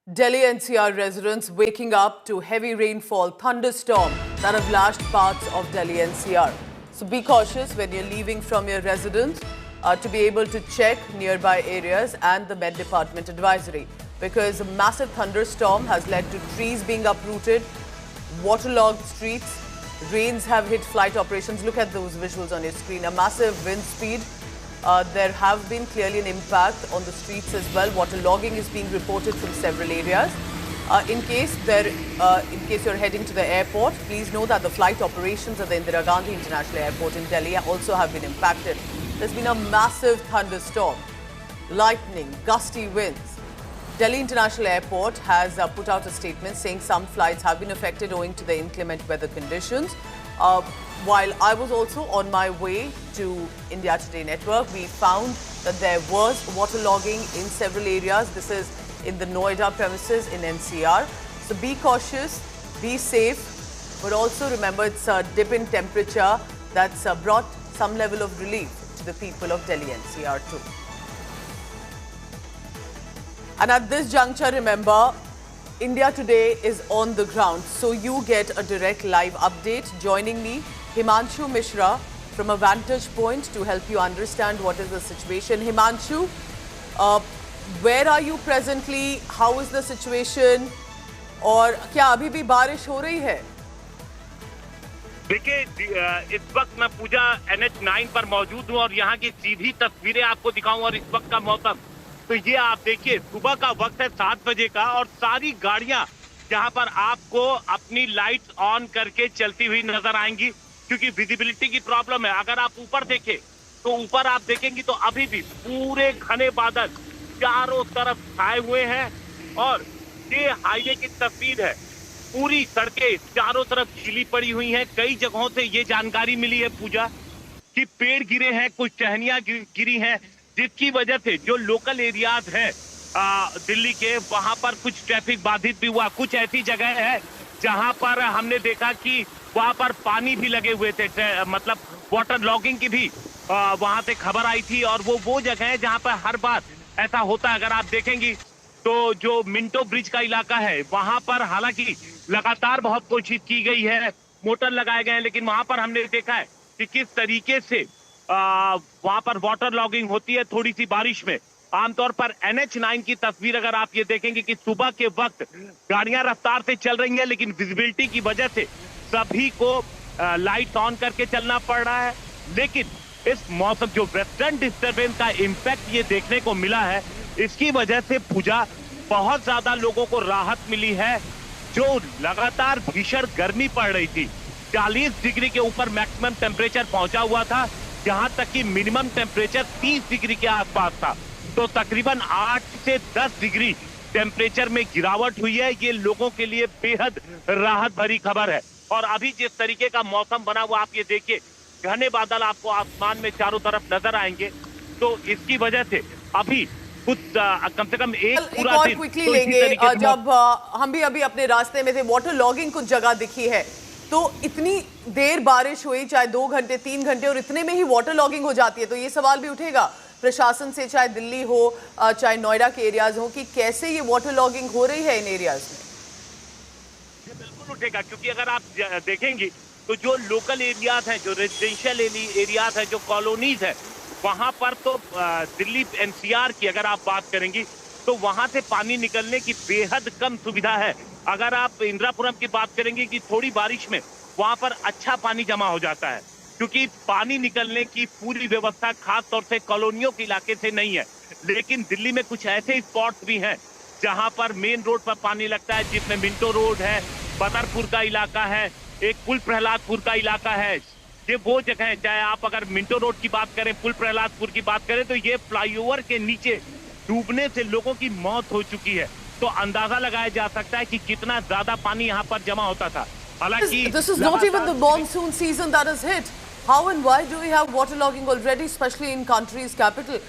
Delhi NCR residents waking up to heavy rainfall, thunderstorm that have lashed parts of Delhi NCR. So be cautious when you're leaving from your residence to be able to check nearby areas and the Met Department advisory, because a massive thunderstorm has led to trees being uprooted, waterlogged streets. Rains have hit flight operations. Look at those visuals on your screen. A massive wind speed. There have been clearly an impact on the streets as well. Waterlogging is being reported from several areas. In case you're heading to the airport, please know that the flight operations at the Indira Gandhi International Airport in Delhi also have been impacted. There's been a massive thunderstorm, lightning, gusty winds. Delhi International Airport has put out a statement saying some flights have been affected owing to the inclement weather conditions. While I was also on my way to India Today Network, we found that there was waterlogging in several areas. This is in the Noida premises in NCR. So be cautious, be safe, but also remember it's a dip in temperature that's brought some level of relief to the people of Delhi NCR too. And at this juncture, remember, India Today is on the ground, so you get a direct live update. Joining me, Himanshu Mishra from a vantage point to help you understand what is the situation. Himanshu, where are you presently? How is the situation? और क्या अभी भी बारिश हो रही है? देखिए, इस वक्त मैं पूजा NH9 पर मौजूद हूँ और यहाँ की सीधी तस्वीरें आपको दिखाऊं। और इस वक्त का मौसम तो ये आप देखिए, सुबह का वक्त है 7 बजे का और सारी गाड़ियां यहाँ पर आपको अपनी लाइट्स ऑन करके चलती हुई नजर आएंगी, क्योंकि विजिबिलिटी की प्रॉब्लम है। अगर आप ऊपर देखें तो ऊपर आप देखेंगी तो अभी भी पूरे घने बादल चारों तरफ छाए हुए हैं और ये हाईवे की तस्वीर है। पूरी सड़कें चारों तरफ खिली पड़ी हुई हैं। कई जगहों से ये जानकारी मिली है पूजा कि पेड़ गिरे हैं, कुछ टहनियां गिरी हैं, जिसकी वजह से जो लोकल एरियाज हैं दिल्ली के, वहां पर कुछ ट्रैफिक बाधित भी हुआ। कुछ ऐसी जगह है जहां पर हमने देखा कि वहां पर पानी भी लगे हुए थे, मतलब वाटर लॉगिंग की भी वहां से खबर आई थी। और वो जगह है जहां पर हर बार ऐसा होता है। अगर आप देखेंगी तो जो मिंटो ब्रिज का इलाका है, वहां पर हालांकि लगातार बहुत कोशिश की गई है, मोटर लगाए गए हैं, लेकिन वहां पर हमने देखा है कि किस तरीके से वहां पर वाटर लॉगिंग होती है थोड़ी सी बारिश में। आमतौर पर NH9 की तस्वीर अगर आप ये देखेंगे कि सुबह के वक्त गाड़ियां रफ्तार से चल रही हैं, लेकिन विजिबिलिटी की वजह से सभी को लाइट ऑन करके चलना पड़ रहा है। लेकिन इस मौसम जो वेस्टर्न डिस्टर्बेंस का इंपैक्ट ये देखने को मिला है, इसकी वजह से पूजा बहुत ज्यादा लोगों को राहत मिली है। जो लगातार भीषण गर्मी पड़ रही थी, 40 डिग्री के ऊपर मैक्सिमम टेम्परेचर पहुंचा हुआ था, यहाँ तक कि मिनिमम टेम्परेचर 30 डिग्री के आसपास था। तो तकरीबन 8 से 10 डिग्री टेम्परेचर में गिरावट हुई है। ये लोगों के लिए बेहद राहत भरी खबर है। और अभी जिस तरीके का मौसम बना हुआ, आप ये देखिए, घने बादल आपको आसमान में चारों तरफ नजर आएंगे। तो इसकी वजह से अभी कुछ कम से कम एक पूरा दिन क्विकली लेंगे। जब हम भी अभी अपने रास्ते में थे, वाटर लॉगिंग कुछ जगह दिखी है, तो इतनी देर बारिश हुई, चाहे 2 घंटे 3 घंटे, और इतने में ही वाटर लॉगिंग हो जाती है। तो ये सवाल भी उठेगा प्रशासन से, चाहे दिल्ली हो चाहे नोएडा के एरियाज हो, कि कैसे ये वाटर लॉगिंग हो रही है इन एरियाज में। ये बिल्कुल उठेगा, क्योंकि अगर आप देखेंगी तो जो लोकल एरियाज हैं, जो रेजिडेंशियल एरियाज हैं, जो कॉलोनीज है, वहां पर तो दिल्ली NCR की अगर आप बात करेंगी तो वहां से पानी निकलने की बेहद कम सुविधा है। अगर आप इंदिरापुरम की बात करेंगे कि थोड़ी बारिश में वहां पर अच्छा पानी जमा हो जाता है, क्योंकि पानी निकलने की पूरी व्यवस्था खास तौर से कॉलोनियों के इलाके से नहीं है। लेकिन दिल्ली में कुछ ऐसे स्पॉट्स भी हैं जहां पर मेन रोड पर पानी लगता है, जिसमें मिंटो रोड है, बदरपुर का इलाका है, एक पुल प्रहलादपुर का इलाका है। ये वो जगह है, चाहे आप अगर मिंटो रोड की बात करें, पुल प्रहलादपुर की बात करें, तो ये फ्लाईओवर के नीचे डूबने से लोगों की मौत हो चुकी है। तो अंदाजा लगाया जा सकता है कि कितना ज्यादा पानी यहाँ पर जमा होता था। हालांकि This is not even the monsoon season that has hit. How and why do we have waterlogging already, especially in country's capital?